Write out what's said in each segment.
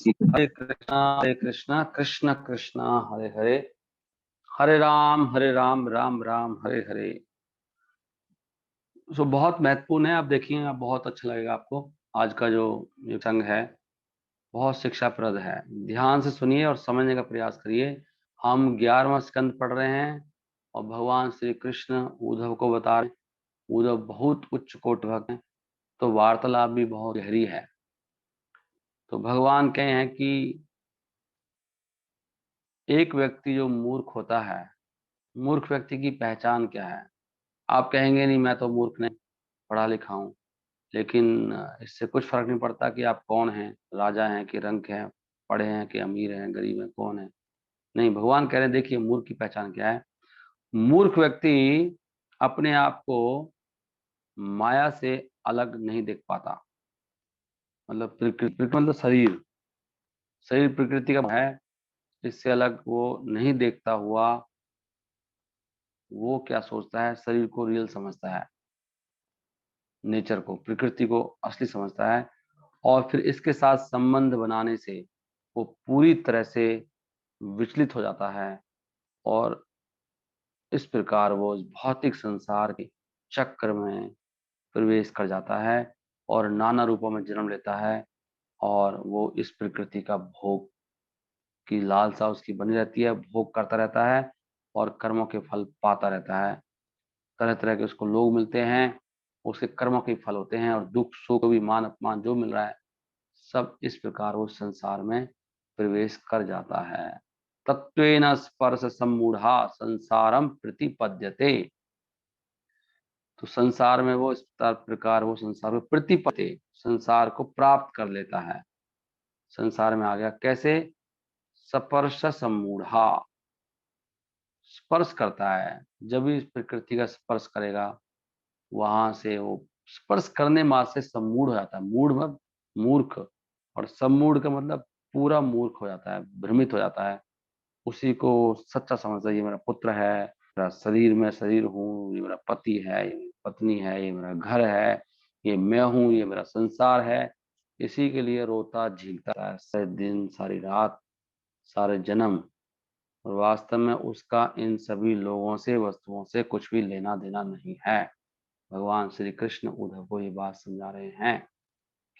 हरे कृष्णा कृष्ण कृष्णा हरे हरे, हरे राम राम राम हरे हरे। बहुत महत्वपूर्ण है। आप देखिए, आप बहुत अच्छा लगेगा आपको। आज का जो ये संग है बहुत शिक्षाप्रद है। ध्यान से सुनिए और समझने का प्रयास करिए। हम 11वां स्कंद पढ़ रहे हैं और भगवान श्री कृष्ण उद्धव को बता रहे हैं। उद्धव बहुत उच्च कोटि भक्त हैं, तो वार्तालाप भी बहुत गहरी है। तो भगवान कहे हैं कि एक व्यक्ति जो मूर्ख होता है, मूर्ख व्यक्ति की पहचान क्या है। आप कहेंगे नहीं, मैं तो मूर्ख नहीं, पढ़ा लिखा हूँ। लेकिन इससे कुछ फर्क नहीं पड़ता कि आप कौन हैं, राजा हैं कि रंक हैं, पढ़े हैं कि अमीर हैं, गरीब हैं, कौन है। नहीं, भगवान कह रहे हैं देखिए मूर्ख की पहचान क्या है। मूर्ख व्यक्ति अपने आप को माया से अलग नहीं देख पाता। मतलब प्रकृति मतलब शरीर, शरीर प्रकृति का है, इससे अलग वो नहीं देखता हुआ वो क्या सोचता है, शरीर को रियल समझता है, नेचर को, प्रकृति को असली समझता है। और फिर इसके साथ संबंध बनाने से वो पूरी तरह से विचलित हो जाता है और इस प्रकार वो इस भौतिक संसार के चक्र में प्रवेश कर जाता है और नाना रूपों में जन्म लेता है। और वो इस प्रकृति का भोग की लालसा उसकी बनी रहती है, भोग करता रहता है और कर्मों के फल पाता रहता है। तरह तरह के उसको लोग मिलते हैं, उसके कर्मों के फल होते हैं, और दुख सुख भी मान अपमान जो मिल रहा है सब इस प्रकार वो संसार में प्रवेश कर जाता है। तत्वेन स्पर्श सम्मूढ़ा संसारम प्रतिपद्यते। तो संसार में वो इस प्रकार वो संसार को प्रतिपते, संसार को प्राप्त कर लेता है। संसार में आ गया कैसे? स्पर्श सम्मूढ़ा, स्पर्श करता है। जब भी इस प्रकृति का स्पर्श करेगा वहां से वो स्पर्श करने मात्र से सम्मूढ़ हो जाता है। मूढ़ मतलब मूर्ख, और सम्मूढ़ का मतलब पूरा मूर्ख हो जाता है, भ्रमित हो जाता है। उसी को सच्चा समझता है, ये मेरा पुत्र है, मेरा शरीर में शरीर हूँ, ये मेरा पति है, ये मेरी पत्नी है, ये मेरा घर है, ये मैं हूँ, ये मेरा संसार है। इसी के लिए रोता झीलता है सारे दिन सारी रात सारे जन्म। और वास्तव में उसका इन सभी लोगों से वस्तुओं से कुछ भी लेना देना नहीं है। भगवान श्री कृष्ण उद्धव को ये बात समझा रहे हैं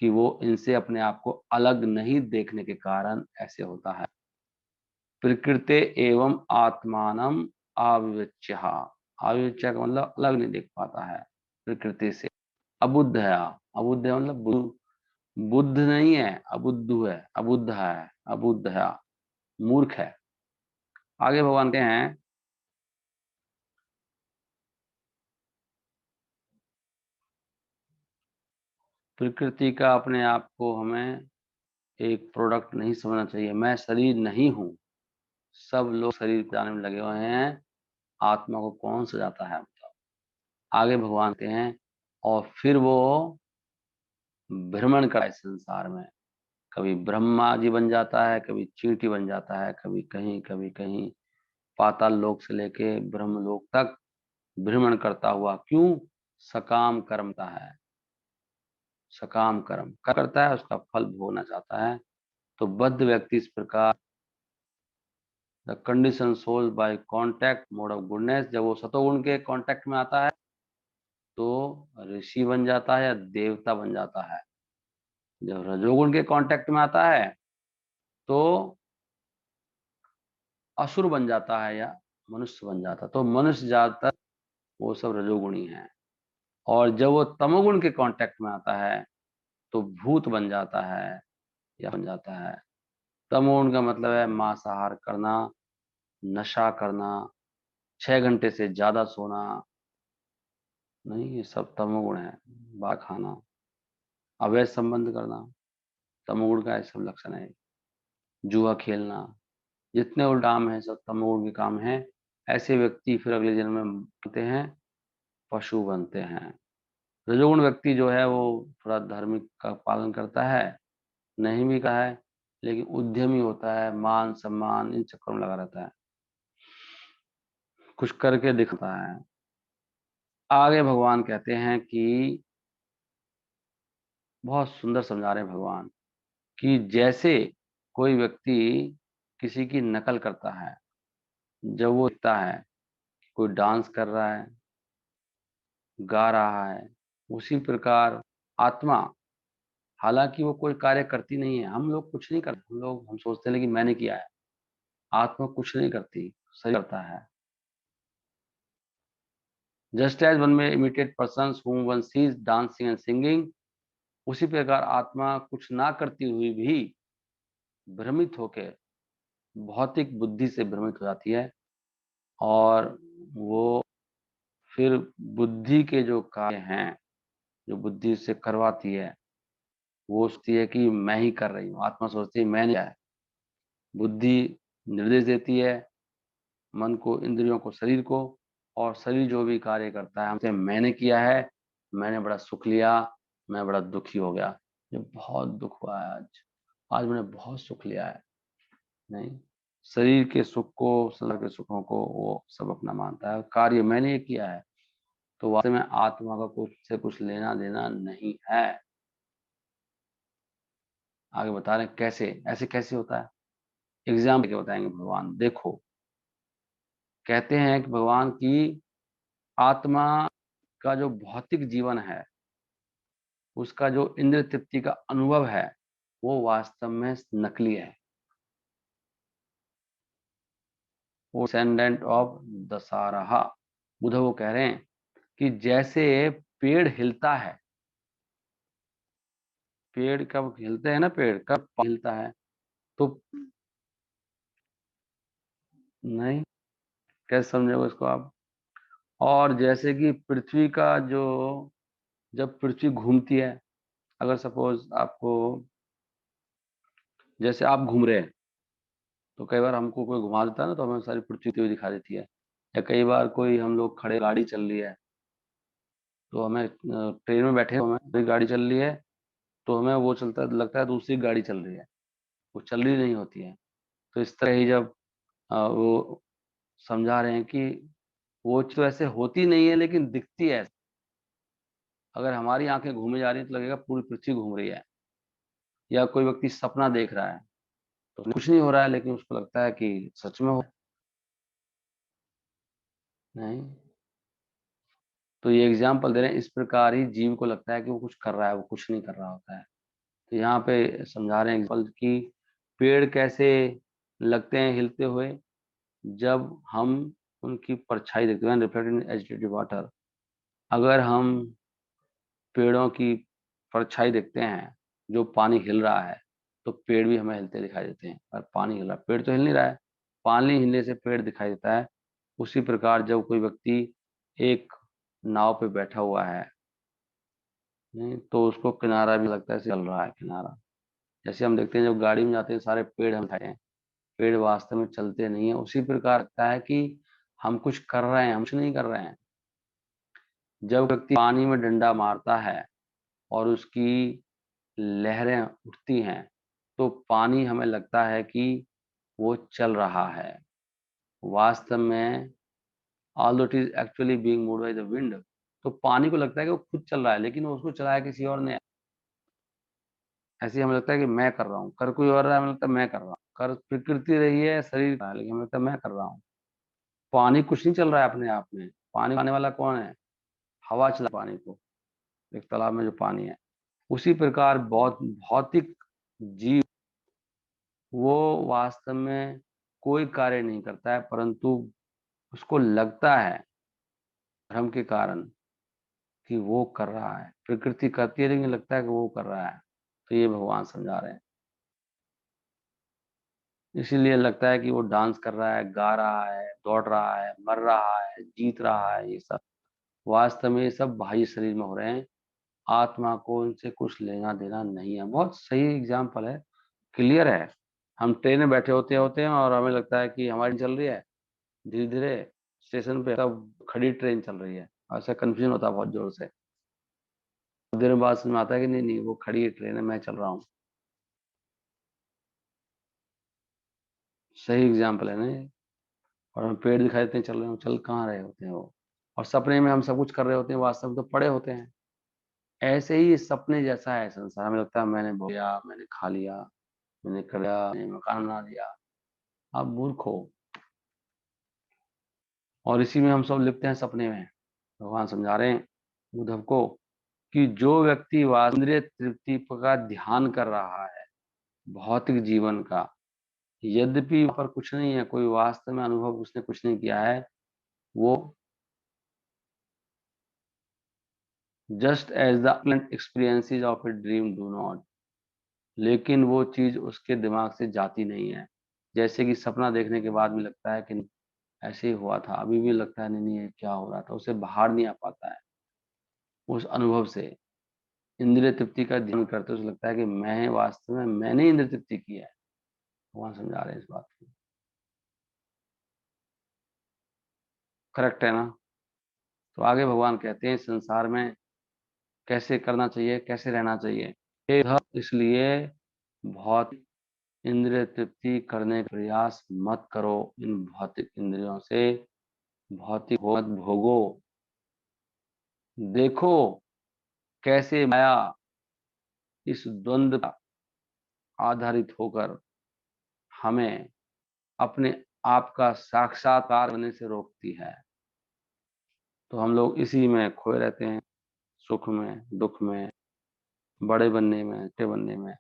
कि वो इनसे अपने आप को अलग नहीं देखने के कारण ऐसे होता है। प्रकृति एवं आत्मानम अविवेच्य, अविवेच्य का मतलब अलग नहीं देख पाता है प्रकृति से। अबुद्ध है, अबुद्ध है मतलब बुद्ध नहीं है, अबुद्धू है, अबुद्ध है, अबुद्ध है, मूर्ख है। आगे भगवान कहते हैं प्रकृति का अपने आप को हमें एक प्रोडक्ट नहीं समझना चाहिए। मैं शरीर नहीं हूँ। सब लोग शरीर जाने में लगे हुए हैं, आत्मा को कौन सजाता है बताओ। आगे भगवान कहते हैं और फिर वो भ्रमण कराए संसार में। कभी ब्रह्मा जी बन जाता है, कभी चींटी बन जाता है, कभी कहीं पाताल लोक से लेके ब्रह्म लोक तक भ्रमण करता हुआ। क्यों? सकाम कर्मता है, सकाम कर्म करता है, उसका फल भोगना चाहता है। तो बद्ध व्यक्ति इस प्रकार the condition sold by contact mode of goodness, जब वो सतोगुण के कांटेक्ट में आता है तो ऋषि बन जाता है या देवता बन जाता है। जब रजोगुण के कांटेक्ट में आता है तो असुर बन जाता है या मनुष्य बन जाता है। तो मनुष्य ज्यादातर वो सब रजोगुणी है। और जब वो तमोगुण के कांटेक्ट में आता है तो भूत बन जाता है या बन जाता है। तमोगुण का मतलब है मांसाहार करना, नशा करना, 6 घंटे से ज्यादा सोना। नहीं, ये सब तमोगुण है। बाहर खाना, अवैध संबंध करना, तमोगुण का ये सब लक्षण है। जुआ खेलना, जितने उल्टे काम है सब तमोगुण के काम है। ऐसे व्यक्ति फिर अगले जन्म में बनते हैं, पशु बनते हैं। रजोगुण व्यक्ति जो है वो थोड़ा धार्मिक का पालन करता है, नहीं भी कहा है, लेकिन उद्यमी होता है, मान सम्मान इन चक्करों में लगा रहता है, कुछ करके दिखता है। आगे भगवान कहते हैं कि बहुत सुंदर समझा रहे हैं भगवान कि जैसे कोई व्यक्ति किसी की नकल करता है, जब वो दिखता है कोई डांस कर रहा है, गा रहा है, उसी प्रकार आत्मा, हालांकि वो कोई कार्य करती नहीं है, हम लोग कुछ नहीं करते, हम सोचते हैं लेकिन मैंने किया है, आत्मा कुछ नहीं करती, शरीर करता है। जस्ट एज वन में imitate person whom one sees dancing and singing, उसी प्रकार आत्मा कुछ ना करती हुई भी भ्रमित होकर भौतिक बुद्धि से भ्रमित हो जाती है, और वो फिर बुद्धि के जो कार्य हैं, जो बुद्धि से करवाती है, वो सोचती है कि मैं ही कर रही हूँ, आत्मा सोचती है मैंने किया है। बुद्धि निर्देश देती है मन को, इंद्रियों को, शरीर को, और शरीर जो भी कार्य करता है हमसे मैंने किया है, मैंने बड़ा सुख लिया, मैं बड़ा दुखी हो गया, मुझे बहुत दुख हुआ है आज, आज मैंने बहुत सुख लिया है। नहीं, शरीर के सुख को, शरीर के सुखों को वो सब अपना मानता है, कार्य मैंने ये किया है। तो वास्तव में आत्मा का कुछ से कुछ लेना देना नहीं है। आगे बता रहे हैं कैसे, ऐसे कैसे होता है, एग्जाम के बताएंगे भगवान। देखो, कहते हैं कि भगवान की आत्मा का जो भौतिक जीवन है, उसका जो इंद्र तृप्ति का अनुभव है, वो वास्तव में नकली है, वो सेंडेंट ऑफ दशहरा। बुध वो कह रहे हैं कि जैसे पेड़ हिलता है, पेड़ कब हिलते हैं ना, पेड़ कब हिलता है, तो नहीं, कैसे समझोगे इसको आप। और जैसे कि पृथ्वी का जो, जब पृथ्वी घूमती है, अगर सपोज आपको, जैसे आप घूम रहे हैं, तो कई बार हमको कोई घुमा देता है ना, तो हमें सारी पृथ्वी हुई दिखा देती है। या कई बार कोई, हम लोग खड़े, गाड़ी चल रही है, तो हमें ट्रेन में बैठे, हमें कोई गाड़ी चल रही है, तो हमें वो चलता लगता है दूसरी गाड़ी चल रही है, वो चल रही नहीं होती है। तो इस तरह ही जब वो समझा रहे हैं कि वो तो ऐसे होती नहीं है लेकिन दिखती है। अगर हमारी आंखें घूमे जा रही हैं तो लगेगा पूरी पृथ्वी घूम रही है। या कोई व्यक्ति सपना देख रहा है, तो कुछ नहीं हो रहा है लेकिन उसको लगता है कि सच में हो। नहीं, तो ये एग्जाम्पल दे रहे हैं, इस प्रकार ही जीव को लगता है कि वो कुछ कर रहा है, वो कुछ नहीं कर रहा होता है। तो यहाँ पे समझा रहे हैं एग्जाम्पल कि पेड़ कैसे लगते हैं हिलते हुए, जब हम उनकी परछाई देखते हैं, रिफ्लेक्टेड इन एजिटेटेड वाटर। अगर हम पेड़ों की परछाई देखते हैं जो पानी हिल रहा है, तो पेड़ भी हमें हिलते दिखाई देते हैं, पर पानी हिल रहा है, पेड़ तो हिल नहीं रहा है, पानी हिलने से पेड़ दिखाई देता है। उसी प्रकार जब कोई व्यक्ति एक नाव पे बैठा हुआ है, नहीं, तो उसको किनारा भी लगता है चल रहा है किनारा। जैसे हम देखते हैं जब गाड़ी में जाते हैं, सारे पेड़ हम दिखाते हैं, पेड़ वास्तव में चलते नहीं है। उसी प्रकार लगता है कि हम कुछ कर रहे हैं, हम कुछ नहीं कर रहे हैं। जब व्यक्ति पानी में डंडा मारता है और उसकी लहरें उठती हैं, तो पानी हमें लगता है कि वो चल रहा है। वास्तव में although it is actually being moved by the wind, तो पानी को लगता है कि वो खुद चल रहा है, लेकिन वो उसको चलाया किसी और ने। ऐसे ही हमें लगता है कि मैं कर रहा हूँ, कर कोई और रहा है, हमें लगता है मैं कर रहा हूँ, कर प्रकृति रही है, शरीर रहा है, लेकिन हमें लगता है मैं कर रहा हूँ। पानी कुछ नहीं चल रहा है अपने आप में, पानी आने वाला कौन है, हवा चला पानी को, एक तालाब में जो पानी है। उसी प्रकार बहुत भौतिक जीव, वो वास्तव में कोई कार्य नहीं करता है, परंतु उसको लगता है भ्रम के कारण कि वो कर रहा है, प्रकृति करती है लेकिन लगता है कि वो कर रहा है। तो ये भगवान समझा रहे हैं। इसीलिए लगता है कि वो डांस कर रहा है, गा रहा है, दौड़ रहा है, मर रहा है, जीत रहा है, ये सब वास्तव में ये सब बाह्य शरीर में हो रहे हैं। आत्मा को इनसे कुछ लेना देना नहीं है। बहुत सही एग्जाम्पल है, क्लियर है। हम ट्रेन में बैठे होते होते हैं और हमें लगता है कि हमारी चल रही है, धीरे धीरे स्टेशन पे तब खड़ी ट्रेन चल रही है, ऐसा कंफ्यूजन होता है बहुत जोर से। देर बाद समझ में आता है कि नहीं नहीं, वो खड़ी है ट्रेन है, मैं चल रहा हूँ। सही एग्जाम्पल है ना ये। और हमें पेड़ दिखाई देते हैं चल रहे हो, चल कहाँ रहे होते हैं वो, और सपने में हम सब कुछ कर रहे होते हैं, वास्तव में तो पड़े होते हैं। ऐसे ही सपने जैसा है संसार, हमें लगता है मैंने भोग लिया, मैंने खा लिया, मैंने कर लिया, मैंने मकान बना दिया। आप मूर्ख हो। और इसी में हम सब लिप्त हैं सपने में। भगवान समझा रहे हैं उद्धव को कि जो व्यक्ति इंद्रिय तृप्ति का ध्यान कर रहा है भौतिक जीवन का, यद्यपि वहाँ पर कुछ नहीं है, कोई वास्तव में अनुभव उसने कुछ नहीं किया है, वो just as the experiences of a dream do not, लेकिन वो चीज उसके दिमाग से जाती नहीं है। जैसे कि सपना देखने के बाद भी लगता है कि ऐसे ही हुआ था, अभी भी लगता है नहीं नहीं ये क्या हो रहा था, उसे बाहर नहीं आ पाता है उस अनुभव से। इंद्रिय तृप्ति का ध्यान करते उसे लगता है कि मैं वास्तव में मैंने इंद्रिय तृप्ति की है। भगवान समझा रहे हैं इस बात को। करेक्ट है ना? तो आगे भगवान कहते हैं संसार में कैसे करना चाहिए, कैसे रहना चाहिए। हे धर्म, इसलिए बहुत इंद्रिय तृप्ति करने का प्रयास मत करो, इन भौतिक इंद्रियों से भौतिक मत भोगो। देखो कैसे माया इस द्वंद्व पर आधारित होकर हमें अपने आप का साक्षात्कार होने से रोकती है। तो हम लोग इसी में खोए रहते हैं, सुख में, दुख में, बड़े बनने में, छोटे बनने में।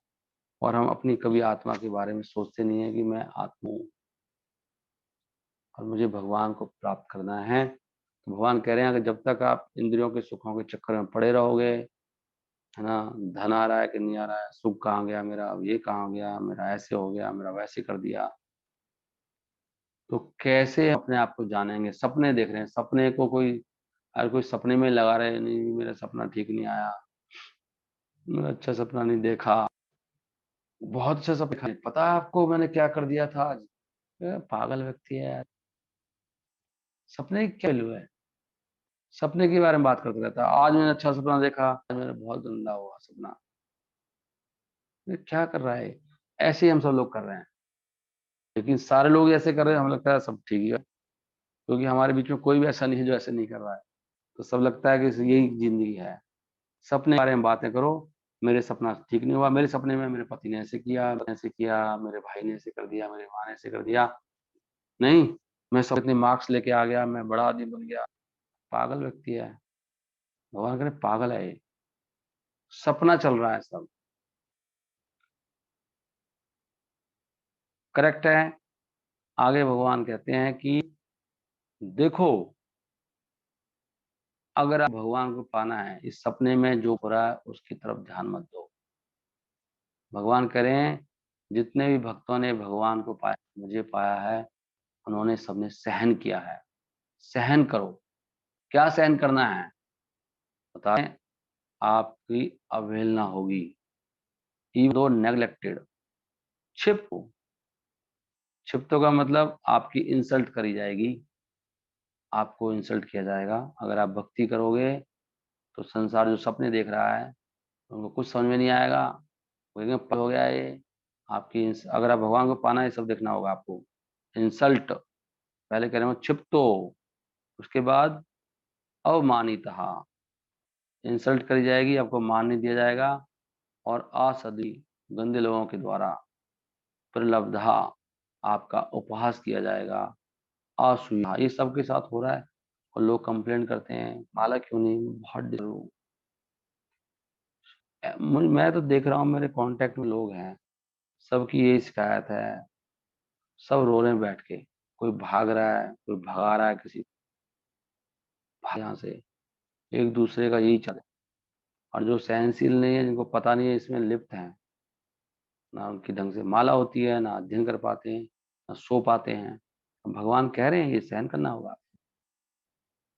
और हम अपनी कभी आत्मा के बारे में सोचते नहीं है कि मैं आत्मा हूँ और मुझे भगवान को प्राप्त करना है। तो भगवान कह रहे हैं कि जब तक आप इंद्रियों के सुखों के चक्कर में पड़े रहोगे, है ना, धन आ रहा है कि नहीं आ रहा है, सुख कहाँ गया मेरा, अब ये कहाँ गया मेरा, ऐसे हो गया मेरा, वैसे कर दिया, तो कैसे अपने आप को जानेंगे? सपने देख रहे हैं, सपने को कोई, अगर कोई सपने में लगा रहे नहीं मेरा सपना ठीक नहीं आया, मेरा अच्छा सपना नहीं देखा, बहुत अच्छा सपना देखा, पता है आपको मैंने क्या कर दिया था आज? पागल व्यक्ति है यार। सपने की क्या वैल्यू है? सपने के बारे में बात करते रहता है, आज मैंने अच्छा सपना देखा, आज मेरा बहुत गंदा हुआ सपना। ये क्या कर रहा है? ऐसे ही हम सब लोग कर रहे हैं। लेकिन सारे लोग ऐसे कर रहे हैं, हमें लगता है सब ठीक है, क्योंकि हमारे बीच में कोई भी ऐसा नहीं है जो ऐसे नहीं कर रहा है। तो सब लगता है कि यही जिंदगी है। सपने के बारे में बातें करो। मेरे सपना ठीक नहीं हुआ, मेरे सपने में मेरे पति ने ऐसे किया, मेरे भाई ने ऐसे कर दिया, मेरे माँ ने ऐसे कर दिया। नहीं, मैं सब इतने मार्क्स लेके आ गया, मैं बड़ा आदमी बन गया। पागल व्यक्ति है। भगवान करे पागल है ये। सपना चल रहा है सब। करेक्ट है। आगे भगवान कहते हैं कि देखो, अगर आप भगवान को पाना है, इस सपने में जो हो रहा है उसकी तरफ ध्यान मत दो। भगवान कह रहे हैं जितने भी भक्तों ने भगवान को पाया, मुझे पाया है, उन्होंने सबने सहन किया है। सहन करो। क्या सहन करना है? बताएं। आपकी अवहेलना होगी, even though neglected। क्षिप्त, क्षिप्तों का मतलब आपकी इंसल्ट करी जाएगी, आपको इंसल्ट किया जाएगा। अगर आप भक्ति करोगे तो संसार जो सपने देख रहा है उनको कुछ समझ में नहीं आएगा, वो एकदम पागल हो गया है ये। अगर आप भगवान को पाना है, ये सब देखना होगा आपको। इंसल्ट, पहले कह रहे हो क्षिप्तो, उसके बाद अवमानितः, इंसल्ट करी जाएगी, आपको मान नहीं दिया जाएगा। और असदी, गंदे लोगों के द्वारा, प्रलब्धा, आपका उपहास किया जाएगा। असूया, ये सबके साथ हो रहा है। और लोग कंप्लेन करते हैं माला क्यों नहीं, बहुत डिस्टर्ब। मैं तो देख रहा हूँ मेरे कांटेक्ट में लोग हैं, सबकी यही शिकायत है। सब रो रहे हैं बैठ के, कोई भाग रहा है, कोई भगा रहा है किसी यहाँ से, एक दूसरे का यही चल रहा है। और जो सहनशील नहीं है, जिनको पता नहीं है इसमें लिप्त हैं, ना उनकी ढंग से माला होती है, ना अध्ययन कर पाते हैं, ना सो पाते हैं। भगवान कह रहे हैं ये सहन करना होगा।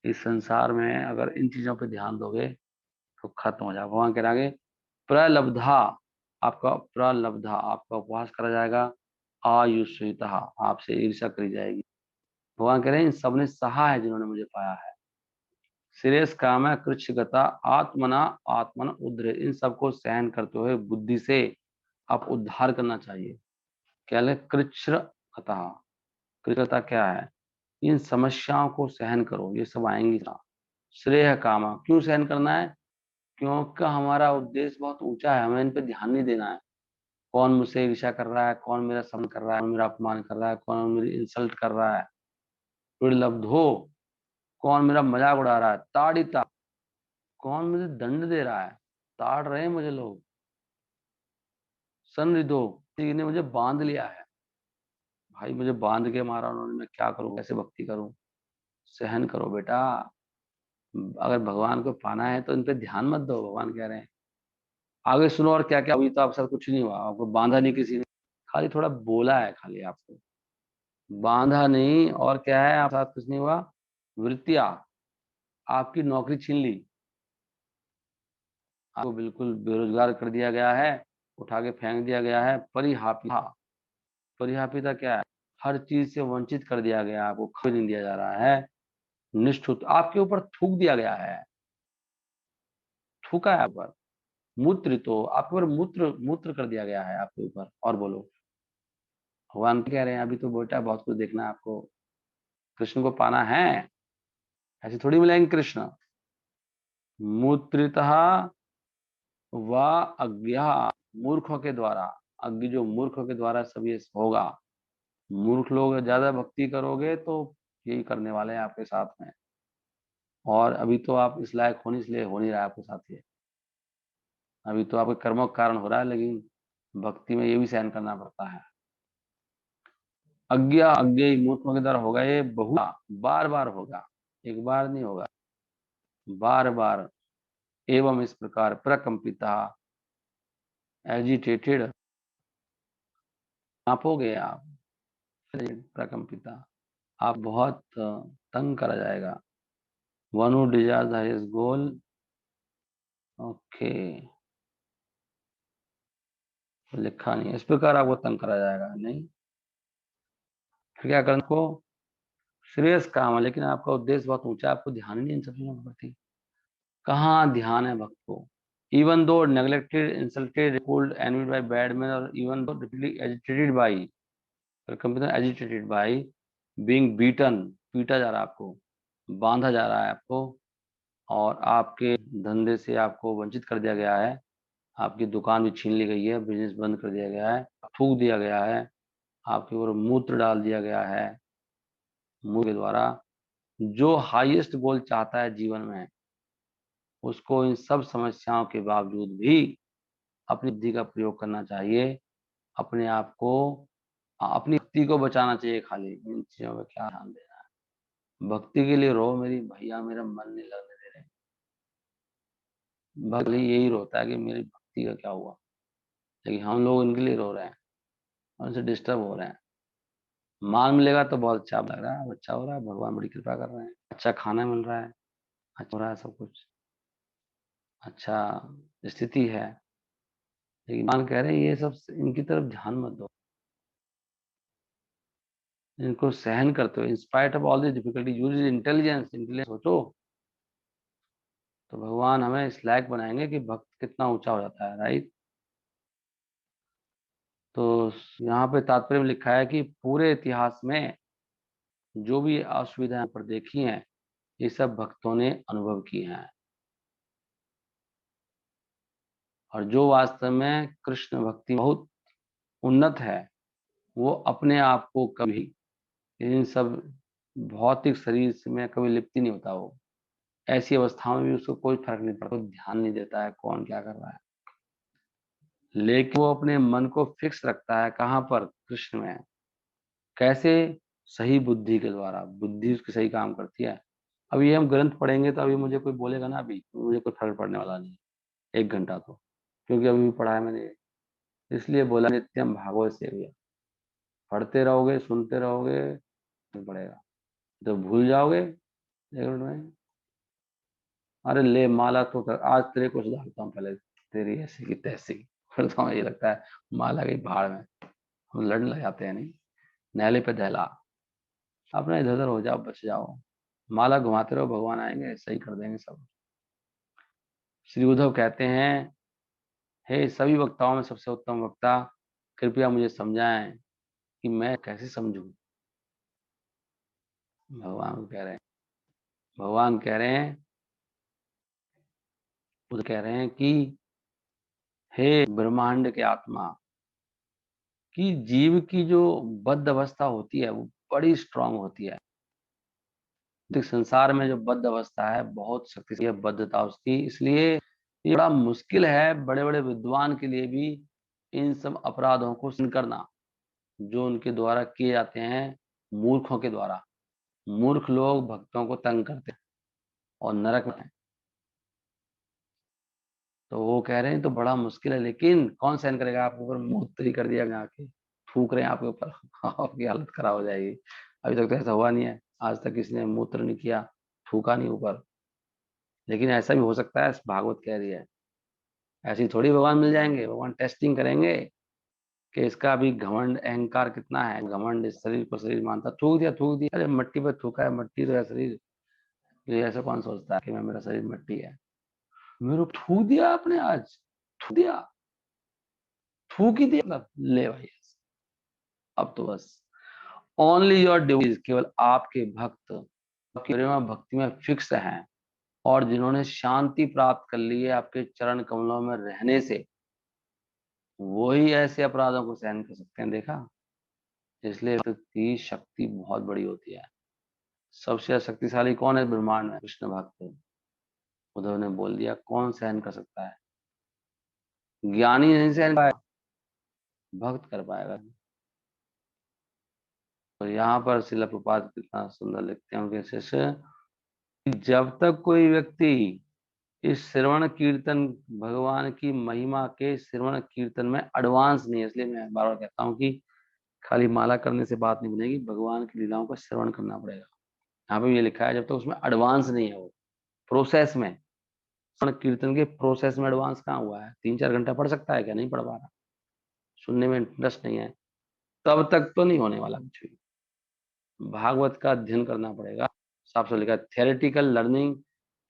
इस संसार में अगर इन चीजों पे ध्यान दोगे तो खत्म हो जाएगा। भगवान कह रहे हैं प्रलब्धा, आपका प्रलब्धा, आपका उपवास करा जाएगा। आयुष्यता, आपसे ईर्ष्या करी जाएगी। भगवान कह रहे हैं इन सबने सहा है जिन्होंने मुझे पाया है। श्रेयस काम है कृच्छगता आत्मना, आत्मन उद्रे, इन सबको सहन करते हुए बुद्धि से आप उद्धार करना चाहिए। क्या है कृच्छ्रता? कृच्छ्रता क्या है? इन समस्याओं को सहन करो, ये सब आएंगी ना। श्रेय कामा, क्यों सहन करना है? क्योंकि हमारा उद्देश्य बहुत ऊंचा है, हमें इन पे ध्यान नहीं देना है। कौन मुझसे ईर्ष्या कर रहा है, कौन मेरा सम्मान कर रहा है, कौन मेरा अपमान कर रहा है, कौन मेरी इंसल्ट कर रहा है, लब्धो, कौन मेरा मजाक उड़ा रहा है, ताड़िता, कौन मुझे दंड दे रहा है, ताड़ रहे हैं मुझे लोग, संरिधो, किसी ने मुझे बांध लिया है, भाई मुझे बांध के मारा उन्होंने, मैं क्या करूं, कैसे भक्ति करूं। सहन करो बेटा, अगर भगवान को पाना है तो इन पे ध्यान मत दो, भगवान कह रहे हैं। आगे सुनो और क्या क्या, अभी तो आपके साथ कुछ नहीं हुआ, आपको बांधा नहीं किसी ने, खाली थोड़ा बोला है खाली आपको, बांधा नहीं, और क्या है आप साथ कुछ नहीं हुआ। वृत्तिया, आपकी नौकरी छीन ली, आपको बिल्कुल बेरोजगार कर दिया गया है, उठा के फेंक दिया गया है। परिहापिता, परिहापिता क्या है, हर चीज से वंचित कर दिया गया, आपको खरीद नहीं दिया जा रहा है। निष्ठुत, आपके ऊपर थूक दिया गया है, थूका है आप पर। मूत्र, तो आपके ऊपर मूत्र मूत्र कर दिया गया है आपके ऊपर। और बोलो, भगवान कह रहे हैं अभी तो बेटा बहुत कुछ देखना है आपको, कृष्ण को पाना है, ऐसे थोड़ी मिलेंगे कृष्ण। मूत्रितः व अज्ञा, मूर्खों के द्वारा, अज्ञ जो मूर्खों के द्वारा सब ये होगा। मूर्ख लोग ज्यादा भक्ति करोगे तो यही करने वाले हैं आपके साथ में। और अभी तो आप इस लायक होने, इसलिए हो नहीं रहा है आपके साथ ये, अभी तो आपके कर्मों के कारण हो रहा है, लेकिन भक्ति में ये भी सहन करना पड़ता है। अज्ञा, अज्ञेय मूर्खों के द्वारा होगा ये, बहु बार बार होगा, एक बार नहीं होगा, बार बार। एवं इस प्रकार प्रकंपिता, एजिटेटेड, कांपोगे आप, प्रकंपिता, आप बहुत तंग करा जाएगा। One who desires his goal, okay, लिखा नहीं है इस प्रकार आपको तंग करा जाएगा नहीं। फिर क्या करना को, श्रेयस काम है, लेकिन आपका उद्देश्य बहुत ऊंचा है, आपको ध्यान ही नहीं इन सब चीजों के प्रति, कहाँ ध्यान है भक्त को। Even though neglected, insulted, repelled, envied by bad man, और even though repeatedly agitated by, computer agitated by being beaten, पीटा जा रहा है आपको, बांधा जा रहा है आपको, और आपके धंधे से आपको वंचित कर दिया गया है, आपकी दुकान भी छीन ली गई है, बिजनेस बंद कर दिया गया है, थूक दिया गया है, आपके ऊपर मूत्र डाल दिया गया है, मुंह के द्वारा। जो हाईएस्ट गोल चाहता है जीवन में, उसको इन सब समस्याओं के बावजूद भी अपनी बुद्धि का प्रयोग करना चाहिए, अपने आप को, अपनी भक्ति को बचाना चाहिए। खाली इन चीजों में क्या ध्यान देना है, भक्ति के लिए रो मेरी भैया, मेरा मन नहीं लगने दे रहे। भक्त यही रोता है कि मेरी भक्ति का क्या हुआ, लेकिन हम लोग इनके लिए रो रहे हैं, उनसे डिस्टर्ब हो रहे हैं। मान मिलेगा तो बहुत अच्छा लग रहा है, अच्छा हो रहा है, भगवान बड़ी कृपा कर रहे हैं, अच्छा खाना मिल रहा है, अच्छा हो रहा है सब कुछ, अच्छा स्थिति है। लेकिन मान कह रहे हैं ये सब इनकी तरफ ध्यान मत दो, इनको सहन करते हो, in spite of all this difficulty use intelligence, intelligence सोचो। तो भगवान हमें इस लायक बनाएंगे कि भक्त कितना ऊंचा हो जाता है, राइट। तो यहाँ पे तात्पर्य में लिखा है कि पूरे इतिहास में जो भी असुविधाएं पर देखी हैं, ये सब भक्तों ने अनुभव की हैं। और जो वास्तव में कृष्ण भक्ति बहुत उन्नत है, वो अपने आप को कभी इन सब भौतिक शरीर से में कभी लिप्त नहीं होता। वो ऐसी अवस्थाओं में भी उसको कोई फर्क नहीं पड़ता, वो ध्यान नहीं देता है कौन क्या कर रहा है, लेकिन वो अपने मन को फिक्स रखता है कहाँ पर, कृष्ण में। कैसे, सही बुद्धि के द्वारा, बुद्धि उसकी सही काम करती है। अभी ये हम ग्रंथ पढ़ेंगे तो अभी मुझे कोई बोलेगा ना, अभी मुझे कोई फर्क पड़ने वाला नहीं, एक घंटा तो, क्योंकि अभी भी पढ़ा है मैंने, इसलिए बोला नित्यम भागवत सेवया, पढ़ते रहोगे सुनते रहोगे तो पड़ेगा, तो भूल जाओगे एक मिनट में। अरे ले माला तो कर, आज तेरे को सुधारता हूँ पहले, तेरी ऐसी की तैसी, फिर तो हमें ये लगता है माला गई भाड़ में, हम लड़ने लग जाते हैं नहीं। नहले पे दहला, अपना इधर उधर हो जाओ, बच जाओ, माला घुमाते रहो, भगवान आएंगे सही कर देंगे सब। श्री उद्धव कहते हैं, हे सभी वक्ताओं में सबसे उत्तम वक्ता, कृपया मुझे समझाएं कि मैं कैसे समझूं। भगवान कह रहे हैं, भगवान कह रहे हैं, उद्धव कह रहे हैं कि हे ब्रह्मांड के आत्मा, कि जीव की जो बद्ध अवस्था होती है वो बड़ी स्ट्रांग होती है। तो संसार में जो बद्ध अवस्था है बहुत शक्तिशाली है बद्धता उसकी, इसलिए ये बड़ा मुश्किल है बड़े बड़े विद्वान के लिए भी इन सब अपराधों को सहन करना जो उनके द्वारा किए जाते हैं मूर्खों के द्वारा। मूर्ख लोग भक्तों को तंग करते हैं और नरक में। तो वो कह रहे हैं तो बड़ा मुश्किल है, लेकिन कौन सहन करेगा। आपके ऊपर मूत्र ही कर दिया गया आके थूक रहे हैं आपके ऊपर आपकी हालत खराब हो जाएगी। अभी तक तो ऐसा हुआ नहीं है, आज तक किसी ने मूत्र नहीं किया, थूका नहीं ऊपर। लेकिन ऐसा भी हो सकता है, भागवत कह रही है। ऐसी थोड़ी भगवान मिल जाएंगे, भगवान टेस्टिंग करेंगे कि इसका अभी घमंड अहंकार कितना है। घमंड इस शरीर को शरीर मानता, थूक दिया, अरे मट्टी पे थूका है, मट्टी तो है शरीर। ये ऐसा कौन सोचता है कि मैं मेरा शरीर मट्टी है। मेरे को थूक दिया आपने, आज थूक दिया, थूक ही दिया, मतलब ले भाई। अब तो बस ओनली योर डिवोटीज, केवल आपके भक्त आपकी प्रेमा भक्ति में फिक्स हैं और जिन्होंने शांति प्राप्त कर ली है आपके चरण कमलों में रहने से, वही ऐसे अपराधों को सहन कर सकते हैं। देखा, इसलिए भक्त की शक्ति बहुत बड़ी होती है। सबसे शक्तिशाली कौन है ब्रह्मांड में? कृष्ण भक्त। उद्धव ने बोल दिया, कौन सहन कर सकता है? ज्ञानी नहीं सहन पाएगा, भक्त कर पाएगा। तो यहाँ पर शिला प्रपात कितना सुंदर लिखते हैं उनके शिष्य, जब तक कोई व्यक्ति इस श्रवण कीर्तन भगवान की महिमा के श्रवण कीर्तन में एडवांस नहीं है, इसलिए मैं बार बार कहता हूँ कि खाली माला करने से बात नहीं बनेगी, भगवान की लीलाओं का श्रवण करना पड़ेगा। यहाँ पे ये लिखा है, जब तक उसमें एडवांस नहीं है, वो प्रोसेस में, श्रवण कीर्तन के प्रोसेस में एडवांस कहाँ हुआ है? 3-4 घंटा पढ़ सकता है क्या? नहीं पढ़ पा रहा, सुनने में इंटरेस्ट नहीं है, तब तक तो नहीं होने वाला कुछ भी। भागवत का अध्ययन करना पड़ेगा। साफ साफ लिखा है, theoretical learning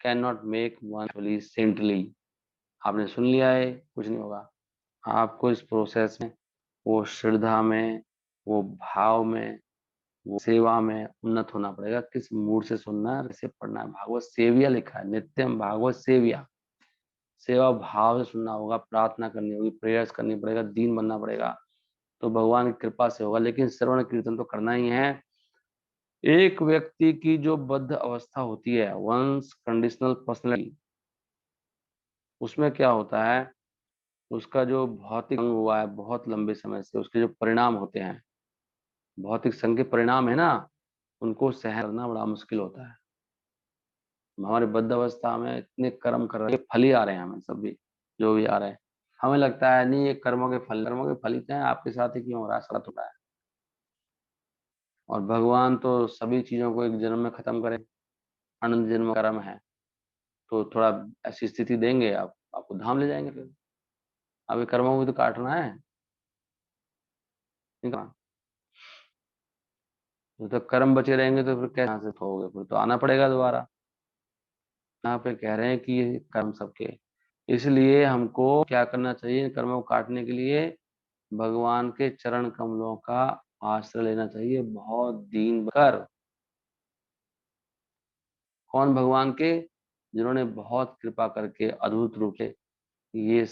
can not make one saintly. आपने सुन लिया है, कुछ नहीं होगा। आपको इस प्रोसेस में, वो श्रद्धा में, वो भाव में, वो सेवा में उन्नत होना पड़ेगा। किस मूड से सुनना है, कैसे पढ़ना है। भागवत सेविया लिखा है, नित्यम भागवत सेविया। सेवा भाव से सुनना होगा, प्रार्थना करनी होगी, प्रेयर्स करनी पड़ेगा, दीन बनना पड़ेगा, तो भगवान की कृपा से होगा। लेकिन श्रवण कीर्तन तो करना ही है। एक व्यक्ति की जो बद्ध अवस्था होती है, वंस कंडीशनल पर्सनैलिटी, उसमें क्या होता है, उसका जो भौतिक अंग हुआ है बहुत लंबे समय से, उसके जो परिणाम होते हैं, भौतिक संघ के परिणाम है ना, उनको सहन करना बड़ा मुश्किल होता है। हमारे बद्ध अवस्था में इतने कर्म कर रहे हैं, फल ही आ रहे हैं हमें, सब भी जो भी आ रहे हैं, हमें लगता है नहीं ये कर्मों के फल ही तो हैं, आपके साथ ही क्यों हो रहा है, सारा थोड़ा है। और भगवान तो सभी चीजों को एक जन्म में खत्म करें, अनंत जन्म कर्म है, तो थोड़ा ऐसी स्थिति देंगे, आप आपको धाम ले जाएंगे। फिर अभी कर्मों को भी तो काटना है, नहीं कहा? तो कर्म बचे रहेंगे तो फिर कैसे यहाँ से होगे, फिर तो आना पड़ेगा दोबारा। यहाँ पे कह रहे हैं कि ये कर्म सबके, इसलिए हमको क्या करना चाहिए इन कर्मों को काटने के लिए? भगवान के चरण कमलों का आश्रय लेना चाहिए, बहुत दीन कर। कौन? भगवान के, जिन्होंने बहुत कृपा करके अद्भुत रूप से ये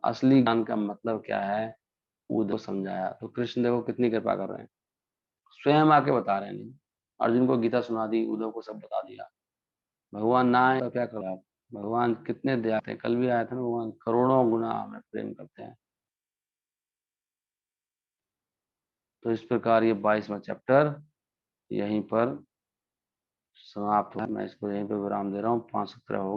असली ज्ञान का मतलब क्या है उद्धव को समझाया। तो कृष्ण देखो कितनी कृपा कर रहे हैं, स्वयं आके बता रहे हैं। नहीं, अर्जुन को गीता सुना दी, उद्धव को सब बता दिया। भगवान ना आए तो क्या करो आप? भगवान कितने दयाते हैं, कल भी आया था ना, भगवान करोड़ों गुना हमें प्रेम करते हैं। तो इस प्रकार ये 22वां चैप्टर यहीं पर समाप्त हुआ। मैं इसको यहीं पे विराम दे रहा हूँ। 5:17 हो